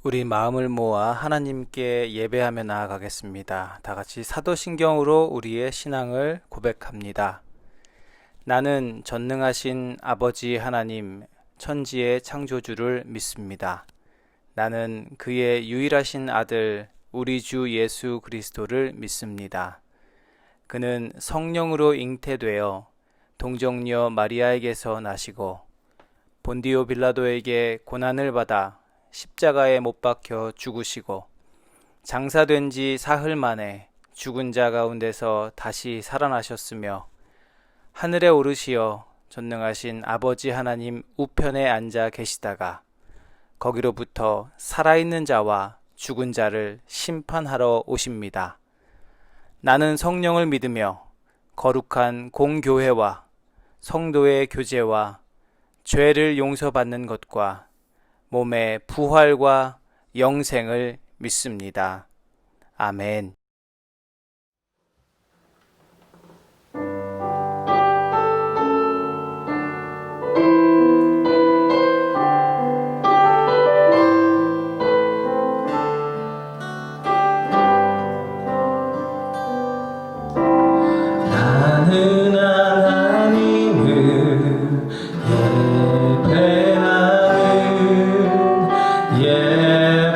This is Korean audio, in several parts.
우리 마음을 모아 하나님께 예배하며 나아가겠습니다. 다 같이 사도신경으로 우리의 신앙을 고백합니다. 나는 전능하신 아버지 하나님, 천지의 창조주를 믿습니다. 나는 그의 유일하신 아들, 우리 주 예수 그리스도를 믿습니다. 그는 성령으로 잉태되어 동정녀 마리아에게서 나시고 본디오 빌라도에게 고난을 받아 십자가에 못 박혀 죽으시고 장사된 지 사흘 만에 죽은 자 가운데서 다시 살아나셨으며 하늘에 오르시어 전능하신 아버지 하나님 우편에 앉아 계시다가 거기로부터 살아있는 자와 죽은 자를 심판하러 오십니다. 나는 성령을 믿으며 거룩한 공교회와 성도의 교제와 죄를 용서받는 것과 몸의 부활과 영생을 믿습니다. 아멘. 나는 하나님을 예배하는 예배자입니다.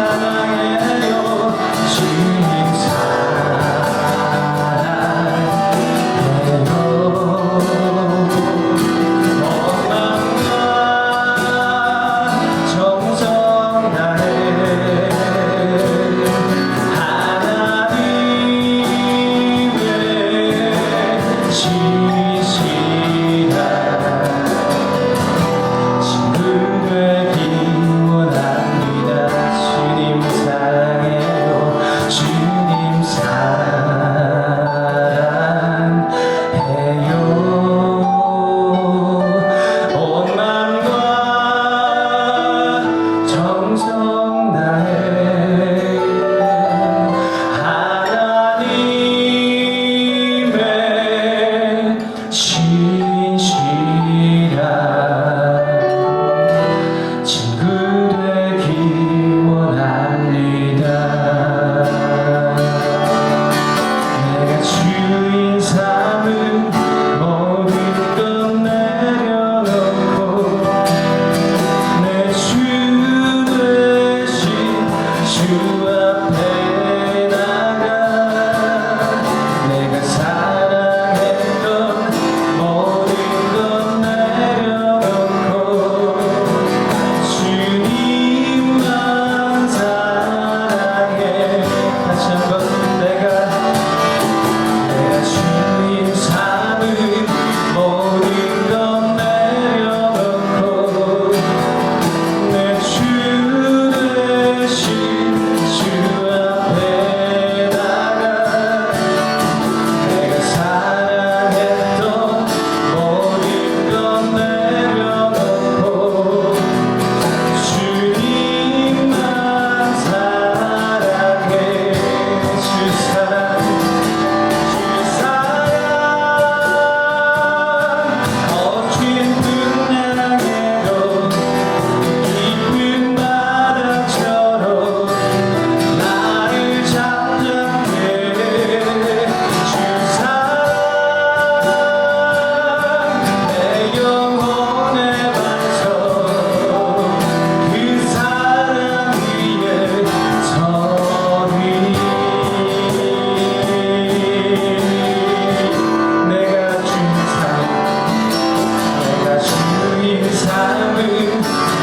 사랑해요 주님 사랑해요 원망과 정성 다해 하나님의 신실한 친구 되기 원합니다. 주님 사랑해요. 주님 사랑해요. 온 마음과 정성 다해 하나님의 신실한 친구 되기 원합니다. 내가 주인 삼은 모든 것 내려놓고 내 주 대신 주 앞에 나가 내가 사랑했던 모든 것 내려놓고 주님만 사랑해 다시 한번 내가 주님 삼은 모든 것 내려놓고 내 주 대신 주 앞에 나가 내가 사랑했던 모든 것 내려놓고 주님만 사랑해 주 사랑 어린 분량에도 깊은 바다처럼 나를 잠잠케 주 사랑 내 영혼의 반석 그 사랑 위에 서리 내가 주인 삼은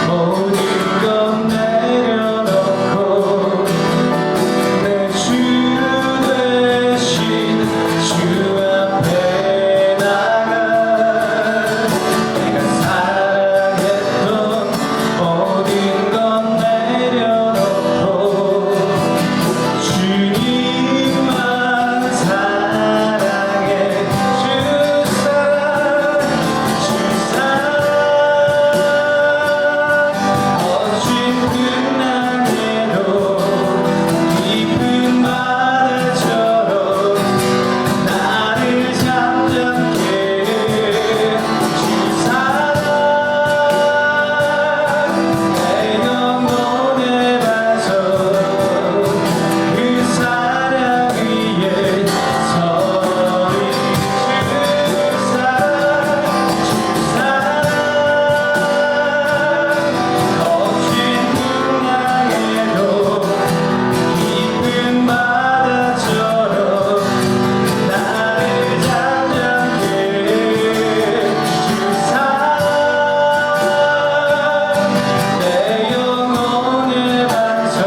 모든 것 내려놓고 내 주 대신 주 앞에 나가 내가 사랑했던 모든 것 내려놓고 주님만 사랑해 주 사랑 어진 끝나게도 깊은 바다처럼 나를 잠잠케 주 사랑 내 영혼의 반석 그 사랑 위에 서리 주 사랑 어진 풍랑에도 깊은 바다처럼 나를 잠잠케 주 사랑 내 영혼의 반석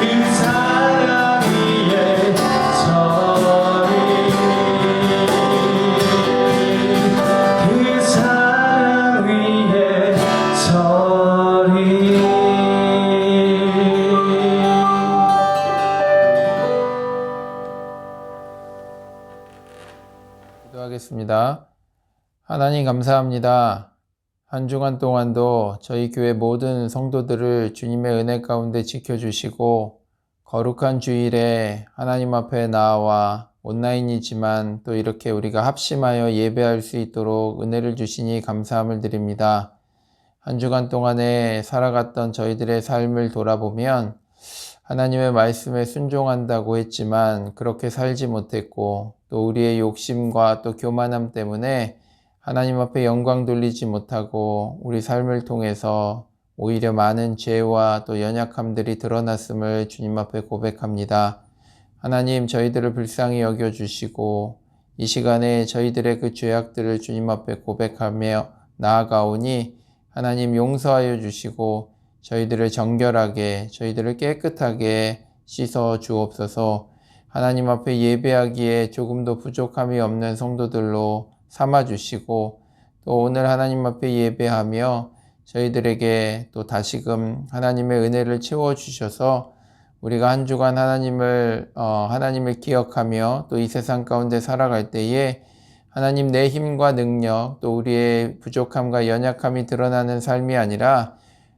그 사랑 위에 서리 그 사랑 위에 서리 기도하겠습니다. 하나님 감사합니다. 한 주간 동안도 저희 교회 모든 성도들을 주님의 은혜 가운데 지켜주시고 거룩한 주일에 하나님 앞에 나와 온라인이지만 또 이렇게 우리가 합심하여 예배할 수 있도록 은혜를 주시니 감사함을 드립니다. 한 주간 동안에 살아갔던 저희들의 삶을 돌아보면 하나님의 말씀에 순종한다고 했지만 그렇게 살지 못했고 또 우리의 욕심과 또 교만함 때문에 하나님 앞에 영광 돌리지 못하고 우리 삶을 통해서 오히려 많은 죄와 또 연약함들이 드러났음을 주님 앞에 고백합니다. 하나님, 저희들을 불쌍히 여겨주시고 이 시간에 저희들의 그 죄악들을 주님 앞에 고백하며 나아가오니 하나님 용서하여 주시고 저희들을 정결하게, 저희들을 깨끗하게 씻어 주옵소서. 하나님 앞에 예배하기에 조금도 부족함이 없는 성도들로 삼아주시고 또 오늘 하나님 앞에 예배하며 저희들에게 또 다시금 하나님의 은혜를 채워주셔서 우리가 한 주간 하나님을 기억하며 또 이 세상 가운데 살아갈 때에 하나님 내 힘과 능력 또 우리의 부족함과 연약함이 드러나는 삶이 아니라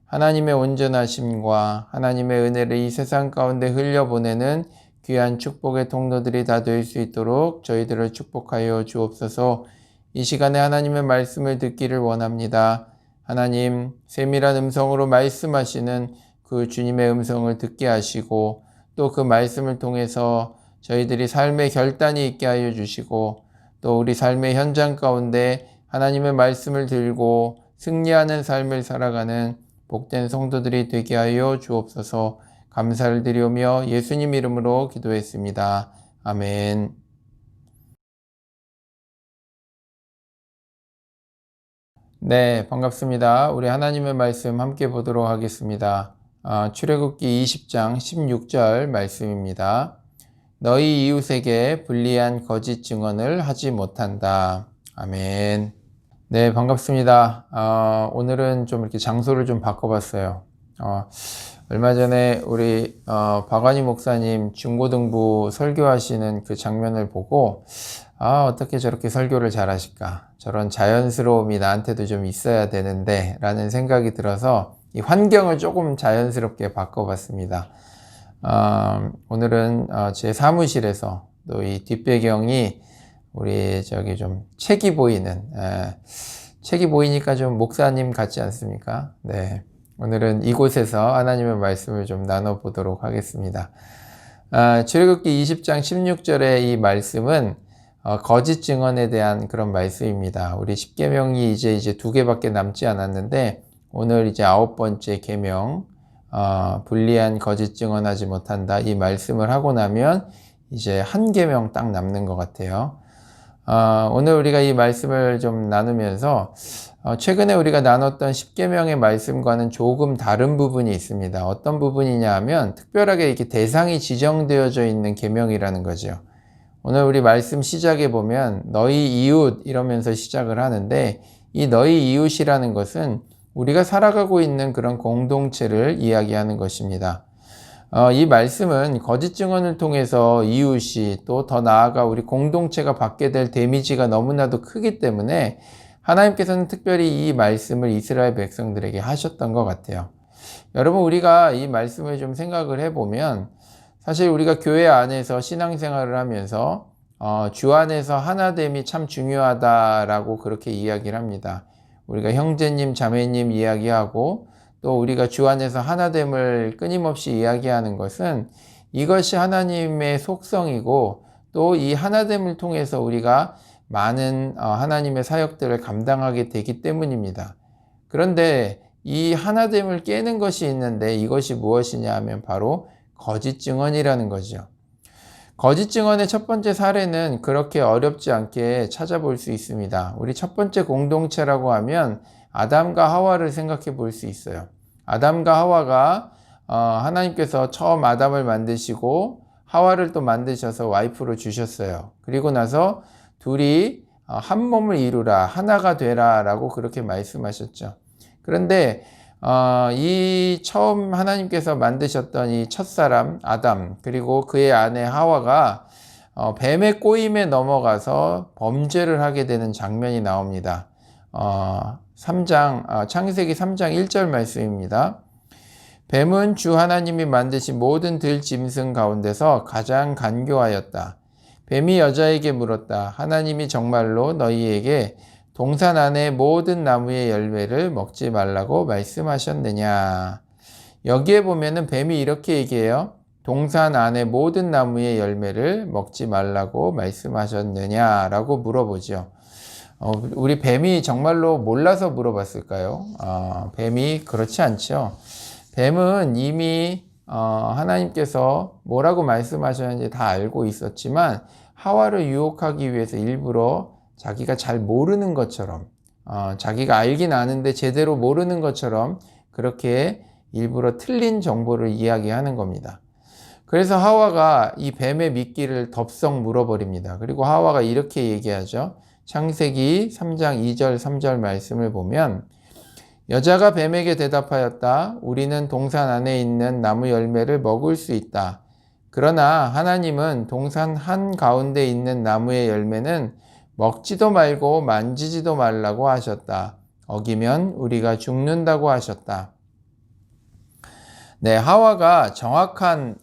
하나님의 온전하심과 하나님의 은혜를 이 세상 가운데 흘려보내는 귀한 축복의 통로들이 다 될 수 있도록 저희들을 축복하여 주옵소서. 이 시간에 하나님의 말씀을 듣기를 원합니다. 하나님, 세밀한 음성으로 말씀하시는 그 주님의 음성을 듣게 하시고 또 그 말씀을 통해서 저희들이 삶의 결단이 있게 하여 주시고 또 우리 삶의 현장 가운데 하나님의 말씀을 들고 승리하는 삶을 살아가는 복된 성도들이 되게 하여 주옵소서. 감사를 드리오며 예수님 이름으로 기도했습니다. 아멘. 네, 반갑습니다. 우리 하나님의 말씀 함께 보도록 하겠습니다. 출애굽기 20장 16절 말씀입니다. 너희 이웃에게 불리한 거짓 증언을 하지 못한다. 아멘. 네, 반갑습니다. 오늘은 좀 이렇게 장소를 좀 바꿔봤어요. 얼마 전에 우리 박완희 목사님 중고등부 설교하시는 그 장면을 보고 어떻게 저렇게 설교를 잘하실까? 저런 자연스러움이 나한테도 좀 있어야 되는데 라는 생각이 들어서 이 환경을 조금 자연스럽게 바꿔봤습니다. 오늘은 제 사무실에서 또 이 뒷배경이 우리 좀 책이 보이니까 좀 목사님 같지 않습니까? 네. 오늘은 이곳에서 하나님의 말씀을 좀 나눠보도록 하겠습니다. 출애굽기 20장 16절의 이 말씀은 거짓 증언에 대한 그런 말씀입니다. 우리 10계명이 이제 2개밖에 남지 않았는데 오늘 이제 9번째 계명, 불리한 거짓 증언하지 못한다. 이 말씀을 하고 나면 이제 1계명 딱 남는 것 같아요. 오늘 우리가 이 말씀을 좀 나누면서 최근에 우리가 나눴던 10계명의 말씀과는 조금 다른 부분이 있습니다. 어떤 부분이냐 하면 특별하게 이렇게 대상이 지정되어져 있는 계명이라는 거죠. 오늘 우리 말씀 시작에 보면 너희 이웃 이러면서 시작을 하는데 이 너희 이웃이라는 것은 우리가 살아가고 있는 그런 공동체를 이야기하는 것입니다. 이 말씀은 거짓 증언을 통해서 이웃이 또 더 나아가 우리 공동체가 받게 될 데미지가 너무나도 크기 때문에 하나님께서는 특별히 이 말씀을 이스라엘 백성들에게 하셨던 것 같아요. 여러분, 우리가 이 말씀을 좀 생각을 해보면 사실 우리가 교회 안에서 신앙생활을 하면서 주 안에서 하나됨이 참 중요하다라고 그렇게 이야기를 합니다. 우리가 형제님, 자매님 이야기하고 또 우리가 주 안에서 하나됨을 끊임없이 이야기하는 것은 이것이 하나님의 속성이고 또 이 하나됨을 통해서 우리가 많은 하나님의 사역들을 감당하게 되기 때문입니다. 그런데 이 하나됨을 깨는 것이 있는데 이것이 무엇이냐 하면 바로 거짓 증언이라는 거죠. 거짓 증언의 첫 번째 사례는 그렇게 어렵지 않게 찾아볼 수 있습니다. 우리 첫 번째 공동체라고 하면 아담과 하와를 생각해 볼 수 있어요. 아담과 하와가 하나님께서 처음 아담을 만드시고 하와를 또 만드셔서 와이프로 주셨어요. 그리고 나서 둘이 한 몸을 이루라, 하나가 되라 라고 그렇게 말씀하셨죠. 그런데 이 처음 하나님께서 만드셨던 이 첫사람 아담 그리고 그의 아내 하와가 뱀의 꼬임에 넘어가서 범죄를 하게 되는 장면이 나옵니다. 창세기 3장 1절 말씀입니다. 뱀은 주 하나님이 만드신 모든 들짐승 가운데서 가장 간교하였다. 뱀이 여자에게 물었다. 하나님이 정말로 너희에게 동산 안의 모든 나무의 열매를 먹지 말라고 말씀하셨느냐. 여기에 보면은 뱀이 이렇게 얘기해요. 동산 안의 모든 나무의 열매를 먹지 말라고 말씀하셨느냐라고 물어보죠. 우리 뱀이 정말로 몰라서 물어봤을까요? 뱀이 그렇지 않죠. 뱀은 이미 하나님께서 뭐라고 말씀하셨는지 다 알고 있었지만 하와를 유혹하기 위해서 일부러 자기가 잘 모르는 것처럼 자기가 알긴 아는데 제대로 모르는 것처럼 그렇게 일부러 틀린 정보를 이야기하는 겁니다. 그래서 하와가 이 뱀의 미끼를 덥석 물어버립니다. 그리고 하와가 이렇게 얘기하죠. 창세기 3장 2절 3절 말씀을 보면 여자가 뱀에게 대답하였다. 우리는 동산 안에 있는 나무 열매를 먹을 수 있다. 그러나 하나님은 동산 한가운데 있는 나무의 열매는 먹지도 말고 만지지도 말라고 하셨다. 어기면 우리가 죽는다고 하셨다. 네, 하와가 정확한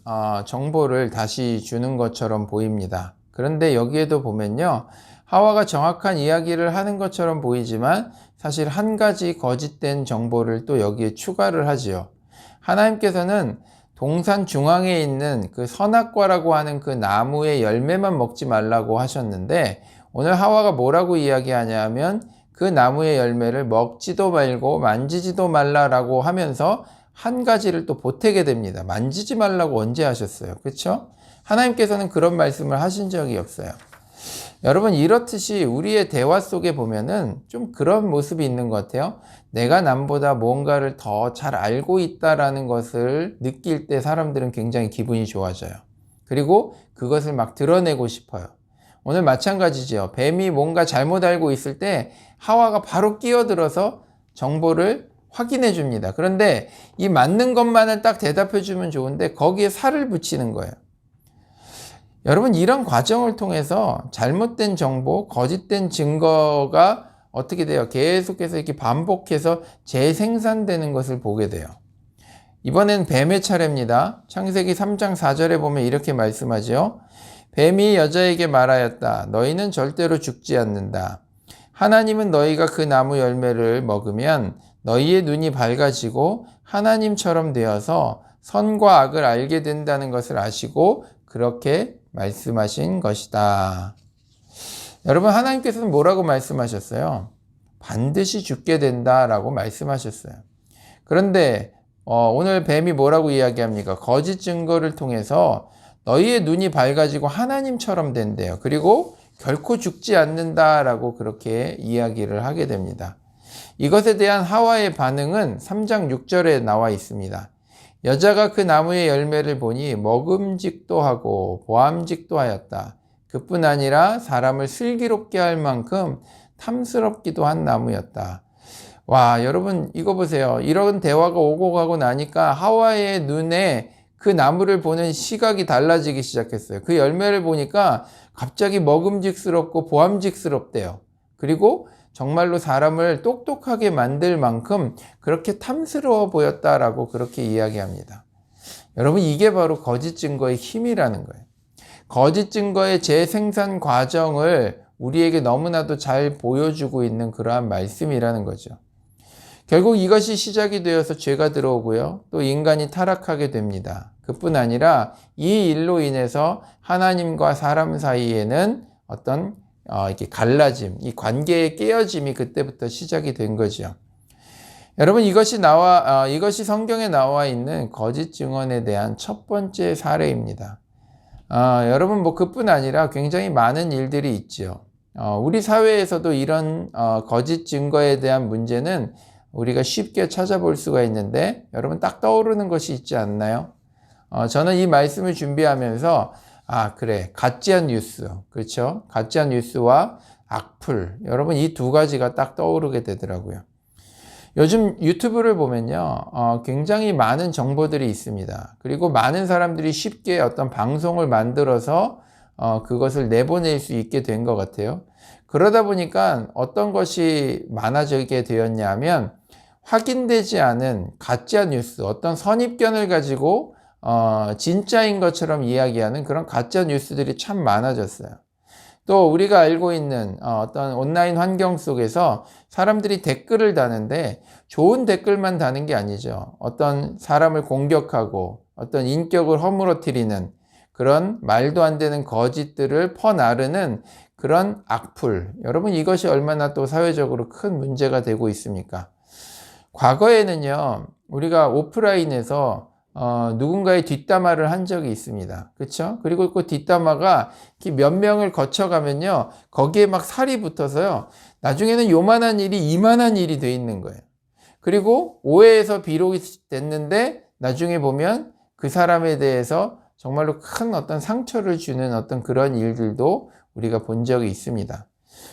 정보를 다시 주는 것처럼 보입니다. 그런데 여기에도 보면요. 하와가 정확한 이야기를 하는 것처럼 보이지만 사실 한 가지 거짓된 정보를 또 여기에 추가를 하지요. 하나님께서는 동산 중앙에 있는 그 선악과라고 하는 그 나무의 열매만 먹지 말라고 하셨는데 오늘 하와가 뭐라고 이야기하냐면 그 나무의 열매를 먹지도 말고 만지지도 말라라고 하면서 한 가지를 또 보태게 됩니다. 만지지 말라고 언제 하셨어요? 그렇죠? 하나님께서는 그런 말씀을 하신 적이 없어요. 여러분 이렇듯이 우리의 대화 속에 보면은 좀 그런 모습이 있는 것 같아요. 내가 남보다 뭔가를 더 잘 알고 있다라는 것을 느낄 때 사람들은 굉장히 기분이 좋아져요. 그리고 그것을 막 드러내고 싶어요. 오늘 마찬가지죠. 뱀이 뭔가 잘못 알고 있을 때 하와가 바로 끼어들어서 정보를 확인해 줍니다. 그런데 이 맞는 것만을 딱 대답해 주면 좋은데 거기에 살을 붙이는 거예요. 여러분 이런 과정을 통해서 잘못된 정보, 거짓된 증거가 어떻게 돼요? 계속해서 이렇게 반복해서 재생산되는 것을 보게 돼요. 이번엔 뱀의 차례입니다. 창세기 3장 4절에 보면 이렇게 말씀하죠. 뱀이 여자에게 말하였다. 너희는 절대로 죽지 않는다. 하나님은 너희가 그 나무 열매를 먹으면 너희의 눈이 밝아지고 하나님처럼 되어서 선과 악을 알게 된다는 것을 아시고 그렇게 말씀하신 것이다. 여러분 하나님께서는 뭐라고 말씀하셨어요? 반드시 죽게 된다라고 말씀하셨어요. 그런데 오늘 뱀이 뭐라고 이야기합니까? 거짓 증거를 통해서 너희의 눈이 밝아지고 하나님처럼 된대요. 그리고 결코 죽지 않는다라고 그렇게 이야기를 하게 됩니다. 이것에 대한 하와의 반응은 3장 6절에 나와 있습니다. 여자가 그 나무의 열매를 보니 먹음직도 하고 보암직도 하였다. 그뿐 아니라 사람을 슬기롭게 할 만큼 탐스럽기도 한 나무였다. 와, 여러분 이거 보세요. 이런 대화가 오고 가고 나니까 하와의 눈에 그 나무를 보는 시각이 달라지기 시작했어요. 그 열매를 보니까 갑자기 먹음직스럽고 보암직스럽대요. 그리고 정말로 사람을 똑똑하게 만들 만큼 그렇게 탐스러워 보였다라고 그렇게 이야기합니다. 여러분 이게 바로 거짓 증거의 힘이라는 거예요. 거짓 증거의 재생산 과정을 우리에게 너무나도 잘 보여주고 있는 그러한 말씀이라는 거죠. 결국 이것이 시작이 되어서 죄가 들어오고요. 또 인간이 타락하게 됩니다. 그뿐 아니라 이 일로 인해서 하나님과 사람 사이에는 어떤 이렇게 갈라짐, 이 관계의 깨어짐이 그때부터 시작이 된 거죠. 여러분 이것이 성경에 나와 있는 거짓 증언에 대한 첫 번째 사례입니다. 여러분 그뿐 아니라 굉장히 많은 일들이 있죠. 우리 사회에서도 이런 거짓 증거에 대한 문제는 우리가 쉽게 찾아볼 수가 있는데 여러분 딱 떠오르는 것이 있지 않나요? 저는 이 말씀을 준비하면서 그래 가짜 뉴스, 그렇죠? 가짜 뉴스와 악플, 여러분 이 두 가지가 딱 떠오르게 되더라고요. 요즘 유튜브를 보면요 굉장히 많은 정보들이 있습니다. 그리고 많은 사람들이 쉽게 어떤 방송을 만들어서 그것을 내보낼 수 있게 된 것 같아요. 그러다 보니까 어떤 것이 많아지게 되었냐면 확인되지 않은 가짜 뉴스, 어떤 선입견을 가지고 진짜인 것처럼 이야기하는 그런 가짜 뉴스들이 참 많아졌어요. 또 우리가 알고 있는 어떤 온라인 환경 속에서 사람들이 댓글을 다는데 좋은 댓글만 다는 게 아니죠. 어떤 사람을 공격하고 어떤 인격을 허물어뜨리는 그런 말도 안 되는 거짓들을 퍼나르는 그런 악플. 여러분 이것이 얼마나 또 사회적으로 큰 문제가 되고 있습니까? 과거에는요, 우리가 오프라인에서 누군가의 뒷담화를 한 적이 있습니다. 그렇죠? 그리고 그 뒷담화가 몇 명을 거쳐가면요, 거기에 막 살이 붙어서요, 나중에는 요만한 일이 이만한 일이 돼 있는 거예요. 그리고 오해에서 비록이 됐는데 나중에 보면 그 사람에 대해서 정말로 큰 어떤 상처를 주는 어떤 그런 일들도 우리가 본 적이 있습니다.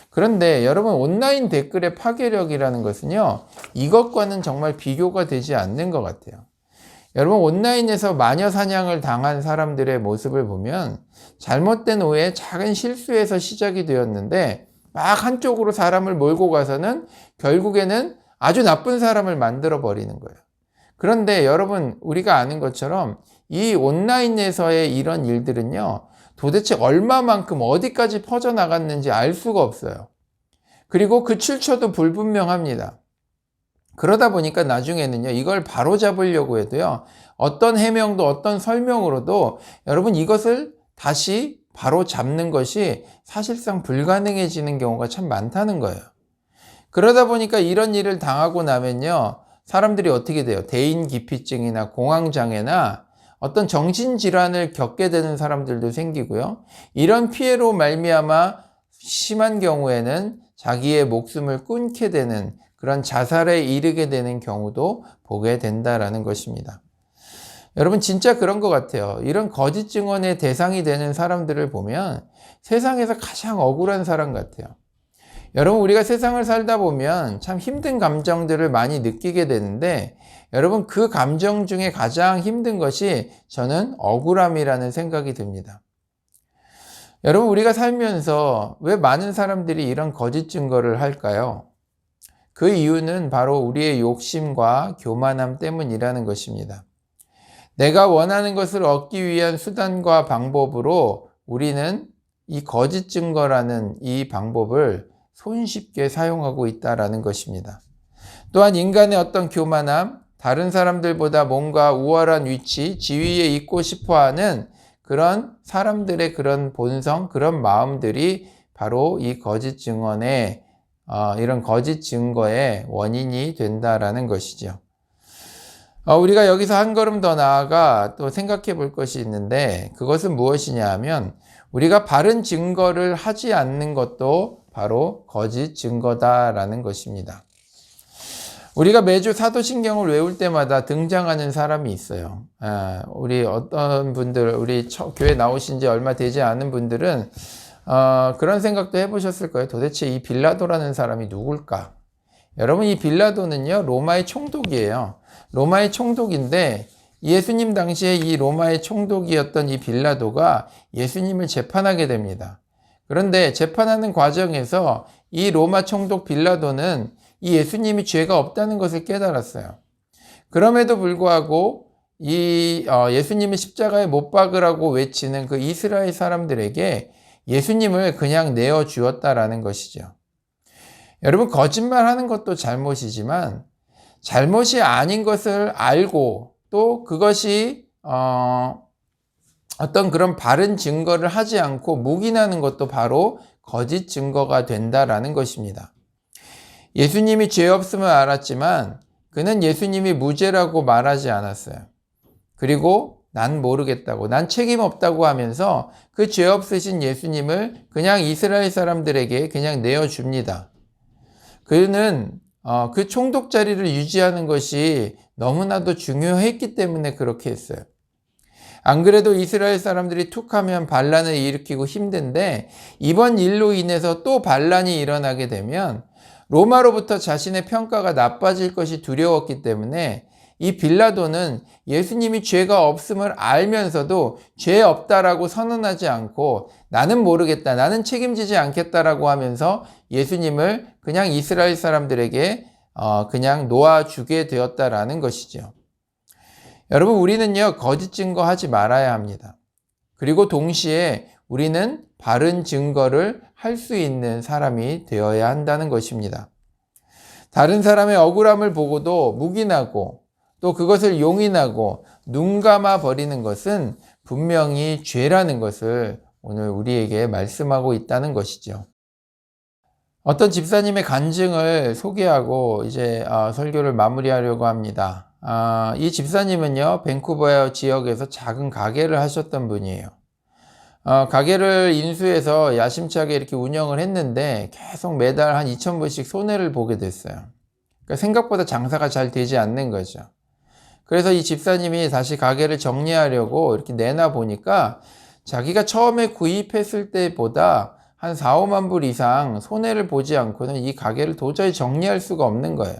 그런데 여러분, 온라인 댓글의 파괴력이라는 것은요, 이것과는 정말 비교가 되지 않는 것 같아요. 여러분, 온라인에서 마녀 사냥을 당한 사람들의 모습을 보면 잘못된 오해, 작은 실수에서 시작이 되었는데 막 한쪽으로 사람을 몰고 가서는 결국에는 아주 나쁜 사람을 만들어 버리는 거예요. 그런데 여러분, 우리가 아는 것처럼 이 온라인에서의 이런 일들은요, 도대체 얼마만큼 어디까지 퍼져나갔는지 알 수가 없어요. 그리고 그 출처도 불분명합니다. 그러다 보니까 나중에는요, 이걸 바로잡으려고 해도요, 어떤 해명도 어떤 설명으로도 여러분 이것을 다시 바로잡는 것이 사실상 불가능해지는 경우가 참 많다는 거예요. 그러다 보니까 이런 일을 당하고 나면요, 사람들이 어떻게 돼요? 대인기피증이나 공황장애나 어떤 정신질환을 겪게 되는 사람들도 생기고요. 이런 피해로 말미암아 심한 경우에는 자기의 목숨을 끊게 되는 그런 자살에 이르게 되는 경우도 보게 된다라는 것입니다. 여러분 진짜 그런 것 같아요. 이런 거짓 증언의 대상이 되는 사람들을 보면 세상에서 가장 억울한 사람 같아요. 여러분 우리가 세상을 살다 보면 참 힘든 감정들을 많이 느끼게 되는데 여러분 그 감정 중에 가장 힘든 것이 저는 억울함이라는 생각이 듭니다. 여러분 우리가 살면서 왜 많은 사람들이 이런 거짓 증거를 할까요? 그 이유는 바로 우리의 욕심과 교만함 때문이라는 것입니다. 내가 원하는 것을 얻기 위한 수단과 방법으로 우리는 이 거짓 증거라는 이 방법을 손쉽게 사용하고 있다는 것입니다. 또한 인간의 어떤 교만함, 다른 사람들보다 뭔가 우월한 위치, 지위에 있고 싶어하는 그런 사람들의 그런 본성, 그런 마음들이 바로 이 거짓 증언의 이런 거짓 증거의 원인이 된다라는 것이죠. 우리가 여기서 한 걸음 더 나아가 또 생각해 볼 것이 있는데 그것은 무엇이냐 하면 우리가 바른 증거를 하지 않는 것도 바로 거짓 증거다라는 것입니다. 우리가 매주 사도신경을 외울 때마다 등장하는 사람이 있어요. 우리 어떤 분들, 우리 교회 나오신 지 얼마 되지 않은 분들은 그런 생각도 해보셨을 거예요. 도대체 이 빌라도라는 사람이 누굴까? 여러분 이 빌라도는요 로마의 총독이에요. 로마의 총독인데 예수님 당시에 이 로마의 총독이었던 이 빌라도가 예수님을 재판하게 됩니다. 그런데 재판하는 과정에서 이 로마 총독 빌라도는 이 예수님이 죄가 없다는 것을 깨달았어요. 그럼에도 불구하고 이 예수님을 십자가에 못 박으라고 외치는 그 이스라엘 사람들에게 예수님을 그냥 내어주었다라는 것이죠. 여러분 거짓말하는 것도 잘못이지만 잘못이 아닌 것을 알고 또 그것이 어떤 그런 바른 증거를 하지 않고 묵인하는 것도 바로 거짓 증거가 된다라는 것입니다. 예수님이 죄 없음을 알았지만 그는 예수님이 무죄라고 말하지 않았어요. 그리고 난 모르겠다고, 난 책임 없다고 하면서 그 죄 없으신 예수님을 그냥 이스라엘 사람들에게 그냥 내어줍니다. 그는 그 총독 자리를 유지하는 것이 너무나도 중요했기 때문에 그렇게 했어요. 안 그래도 이스라엘 사람들이 툭하면 반란을 일으키고 힘든데 이번 일로 인해서 또 반란이 일어나게 되면 로마로부터 자신의 평가가 나빠질 것이 두려웠기 때문에 이 빌라도는 예수님이 죄가 없음을 알면서도 죄 없다라고 선언하지 않고 나는 모르겠다, 나는 책임지지 않겠다라고 하면서 예수님을 그냥 이스라엘 사람들에게 그냥 놓아주게 되었다라는 것이죠. 여러분 우리는요 거짓 증거하지 말아야 합니다. 그리고 동시에 우리는 바른 증거를 할 수 있는 사람이 되어야 한다는 것입니다. 다른 사람의 억울함을 보고도 묵인하고 또 그것을 용인하고 눈 감아 버리는 것은 분명히 죄라는 것을 오늘 우리에게 말씀하고 있다는 것이죠. 어떤 집사님의 간증을 소개하고 이제 설교를 마무리하려고 합니다. 이 집사님은요, 밴쿠버 지역에서 작은 가게를 하셨던 분이에요. 가게를 인수해서 야심차게 이렇게 운영을 했는데 계속 매달 한 2,000불씩 손해를 보게 됐어요. 그러니까 생각보다 장사가 잘 되지 않는 거죠. 그래서 이 집사님이 다시 가게를 정리하려고 이렇게 내놔 보니까 자기가 처음에 구입했을 때보다 한 4, 5만 불 이상 손해를 보지 않고는 이 가게를 도저히 정리할 수가 없는 거예요.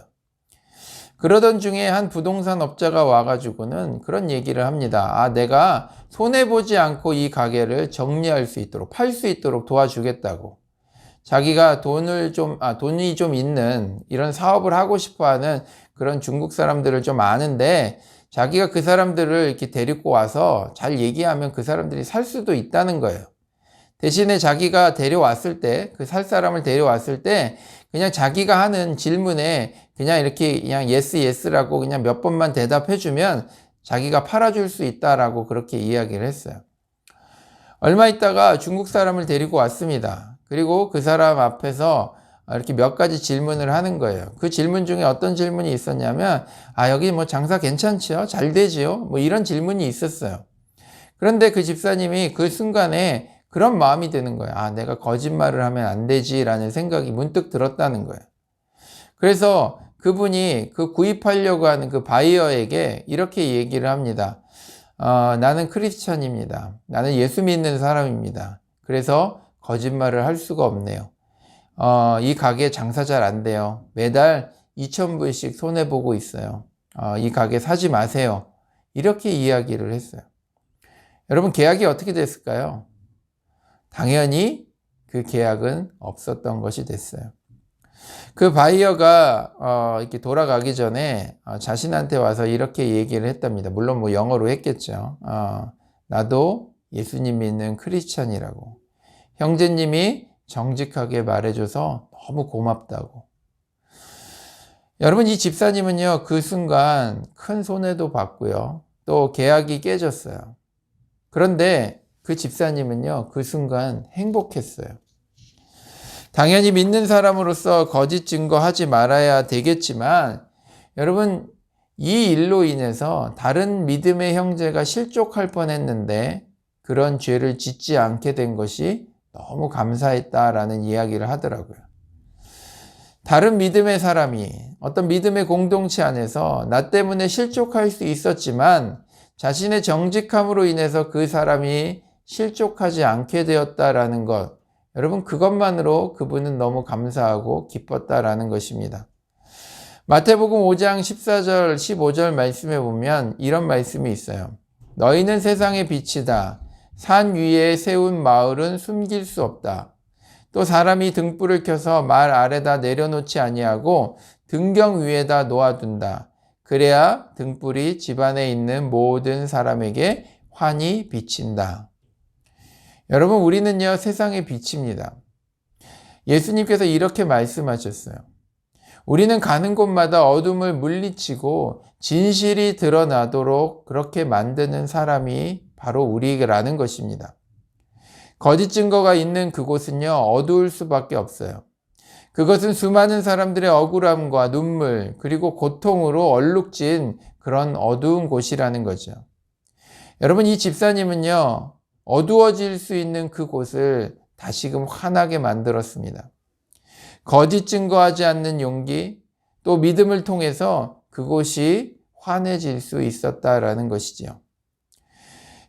그러던 중에 한 부동산 업자가 와가지고는 그런 얘기를 합니다. 내가 손해보지 않고 이 가게를 정리할 수 있도록, 팔 수 있도록 도와주겠다고. 자기가 돈이 좀 있는 이런 사업을 하고 싶어 하는 그런 중국 사람들을 좀 아는데 자기가 그 사람들을 이렇게 데리고 와서 잘 얘기하면 그 사람들이 살 수도 있다는 거예요. 대신에 자기가 데려왔을 때, 그 살 사람을 데려왔을 때 그냥 자기가 하는 질문에 그냥 이렇게 그냥 예스라고 그냥 몇 번만 대답해주면 자기가 팔아줄 수 있다라고 그렇게 이야기를 했어요. 얼마 있다가 중국 사람을 데리고 왔습니다. 그리고 그 사람 앞에서 이렇게 몇 가지 질문을 하는 거예요. 그 질문 중에 어떤 질문이 있었냐면, 여기 뭐 장사 괜찮지요? 잘 되지요? 뭐 이런 질문이 있었어요. 그런데 그 집사님이 그 순간에 그런 마음이 드는 거예요. 내가 거짓말을 하면 안 되지라는 생각이 문득 들었다는 거예요. 그래서 그분이 그 구입하려고 하는 그 바이어에게 이렇게 얘기를 합니다. 나는 크리스천입니다. 나는 예수 믿는 사람입니다. 그래서 거짓말을 할 수가 없네요. 이 가게 장사 잘 안 돼요. 매달 2,000불씩 손해보고 있어요. 이 가게 사지 마세요. 이렇게 이야기를 했어요. 여러분, 계약이 어떻게 됐을까요? 당연히 그 계약은 없었던 것이 됐어요. 그 바이어가 이렇게 돌아가기 전에 자신한테 와서 이렇게 얘기를 했답니다. 물론 뭐 영어로 했겠죠. 나도 예수님 믿는 크리스찬이라고. 형제님이 정직하게 말해줘서 너무 고맙다고. 여러분, 이 집사님은요, 그 순간 큰 손해도 봤고요. 또 계약이 깨졌어요. 그런데 그 집사님은요, 그 순간 행복했어요. 당연히 믿는 사람으로서 거짓 증거하지 말아야 되겠지만, 여러분, 이 일로 인해서 다른 믿음의 형제가 실족할 뻔했는데 그런 죄를 짓지 않게 된 것이 너무 감사했다라는 이야기를 하더라고요. 다른 믿음의 사람이 어떤 믿음의 공동체 안에서 나 때문에 실족할 수 있었지만 자신의 정직함으로 인해서 그 사람이 실족하지 않게 되었다라는 것, 여러분, 그것만으로 그분은 너무 감사하고 기뻤다라는 것입니다. 마태복음 5장 14절 15절 말씀에 보면 이런 말씀이 있어요. 너희는 세상의 빛이다. 산 위에 세운 마을은 숨길 수 없다. 또 사람이 등불을 켜서 말 아래다 내려놓지 아니하고 등경 위에다 놓아둔다. 그래야 등불이 집안에 있는 모든 사람에게 환히 비친다. 여러분, 우리는요, 세상의 빛입니다. 예수님께서 이렇게 말씀하셨어요. 우리는 가는 곳마다 어둠을 물리치고 진실이 드러나도록 그렇게 만드는 사람이 바로 우리라는 것입니다. 거짓 증거가 있는 그곳은요, 어두울 수밖에 없어요. 그것은 수많은 사람들의 억울함과 눈물, 그리고 고통으로 얼룩진 그런 어두운 곳이라는 거죠. 여러분, 이 집사님은요, 어두워질 수 있는 그곳을 다시금 환하게 만들었습니다. 거짓 증거하지 않는 용기, 또 믿음을 통해서 그곳이 환해질 수 있었다라는 것이지요.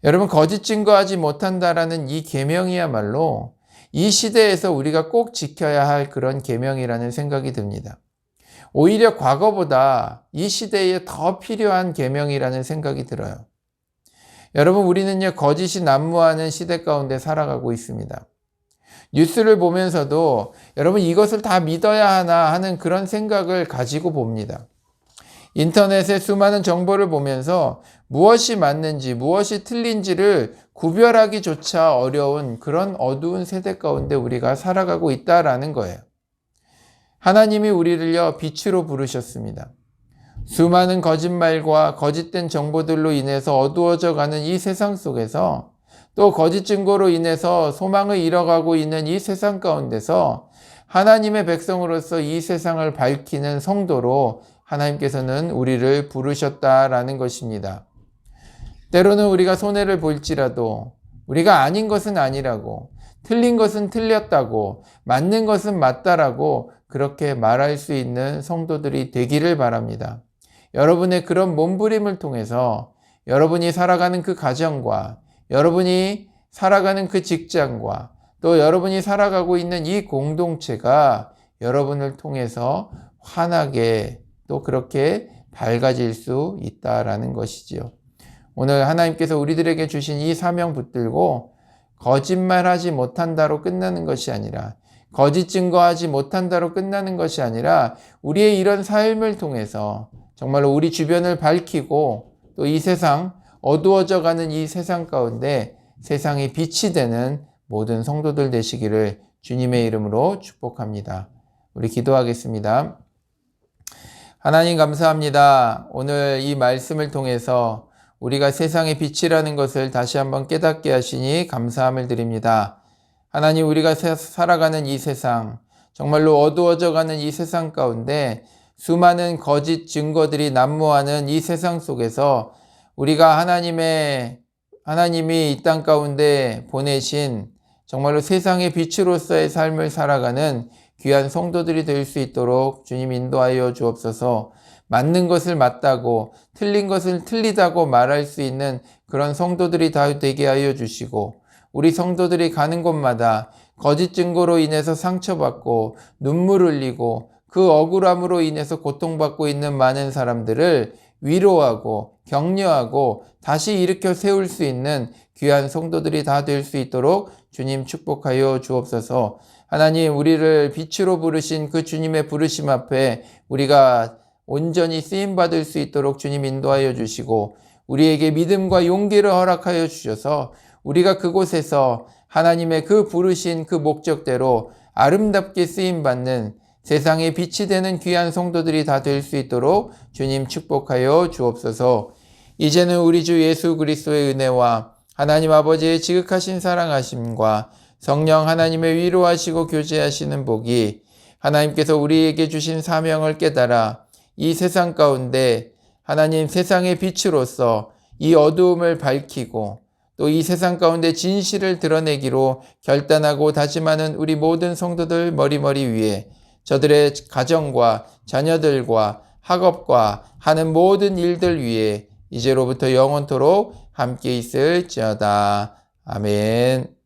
여러분, 거짓 증거하지 못한다라는 이 계명이야말로 이 시대에서 우리가 꼭 지켜야 할 그런 계명이라는 생각이 듭니다. 오히려 과거보다 이 시대에 더 필요한 계명이라는 생각이 들어요. 여러분, 우리는요, 거짓이 난무하는 시대 가운데 살아가고 있습니다. 뉴스를 보면서도 여러분, 이것을 다 믿어야 하나 하는 그런 생각을 가지고 봅니다. 인터넷에 수많은 정보를 보면서 무엇이 맞는지 무엇이 틀린지를 구별하기조차 어려운 그런 어두운 세대 가운데 우리가 살아가고 있다라는 거예요. 하나님이 우리를요, 빛으로 부르셨습니다. 수많은 거짓말과 거짓된 정보들로 인해서 어두워져 가는 이 세상 속에서 또 거짓 증거로 인해서 소망을 잃어가고 있는 이 세상 가운데서 하나님의 백성으로서 이 세상을 밝히는 성도로 하나님께서는 우리를 부르셨다라는 것입니다. 때로는 우리가 손해를 볼지라도 우리가 아닌 것은 아니라고, 틀린 것은 틀렸다고, 맞는 것은 맞다라고 그렇게 말할 수 있는 성도들이 되기를 바랍니다. 여러분의 그런 몸부림을 통해서 여러분이 살아가는 그 가정과 여러분이 살아가는 그 직장과 또 여러분이 살아가고 있는 이 공동체가 여러분을 통해서 환하게 또 그렇게 밝아질 수 있다라는 것이지요. 오늘 하나님께서 우리들에게 주신 이 사명 붙들고 거짓말하지 못한다로 끝나는 것이 아니라, 거짓 증거하지 못한다로 끝나는 것이 아니라 우리의 이런 삶을 통해서 정말로 우리 주변을 밝히고 또 이 세상, 어두워져 가는 이 세상 가운데 세상이 빛이 되는 모든 성도들 되시기를 주님의 이름으로 축복합니다. 우리 기도하겠습니다. 하나님 감사합니다. 오늘 이 말씀을 통해서 우리가 세상의 빛이라는 것을 다시 한번 깨닫게 하시니 감사함을 드립니다. 하나님, 우리가 살아가는 이 세상, 정말로 어두워져 가는 이 세상 가운데 수많은 거짓 증거들이 난무하는 이 세상 속에서 우리가 하나님이 이 땅 가운데 보내신 정말로 세상의 빛으로서의 삶을 살아가는 귀한 성도들이 될 수 있도록 주님 인도하여 주옵소서. 맞는 것을 맞다고, 틀린 것을 틀리다고 말할 수 있는 그런 성도들이 다 되게 하여 주시고, 우리 성도들이 가는 곳마다 거짓 증거로 인해서 상처받고 눈물 흘리고 그 억울함으로 인해서 고통받고 있는 많은 사람들을 위로하고 격려하고 다시 일으켜 세울 수 있는 귀한 성도들이 다 될 수 있도록 주님 축복하여 주옵소서. 하나님, 우리를 빛으로 부르신 그 주님의 부르심 앞에 우리가 온전히 쓰임받을 수 있도록 주님 인도하여 주시고, 우리에게 믿음과 용기를 허락하여 주셔서 우리가 그곳에서 하나님의 그 부르신 그 목적대로 아름답게 쓰임받는 세상에 빛이 되는 귀한 성도들이 다 될 수 있도록 주님 축복하여 주옵소서. 이제는 우리 주 예수 그리스도의 은혜와 하나님 아버지의 지극하신 사랑하심과 성령 하나님의 위로하시고 교제하시는 복이 하나님께서 우리에게 주신 사명을 깨달아 이 세상 가운데 하나님 세상의 빛으로서 이 어두움을 밝히고 또 이 세상 가운데 진실을 드러내기로 결단하고 다짐하는 우리 모든 성도들 머리머리 위에 저들의 가정과 자녀들과 학업과 하는 모든 일들 위에 이제로부터 영원토록 함께 있을지어다. 아멘.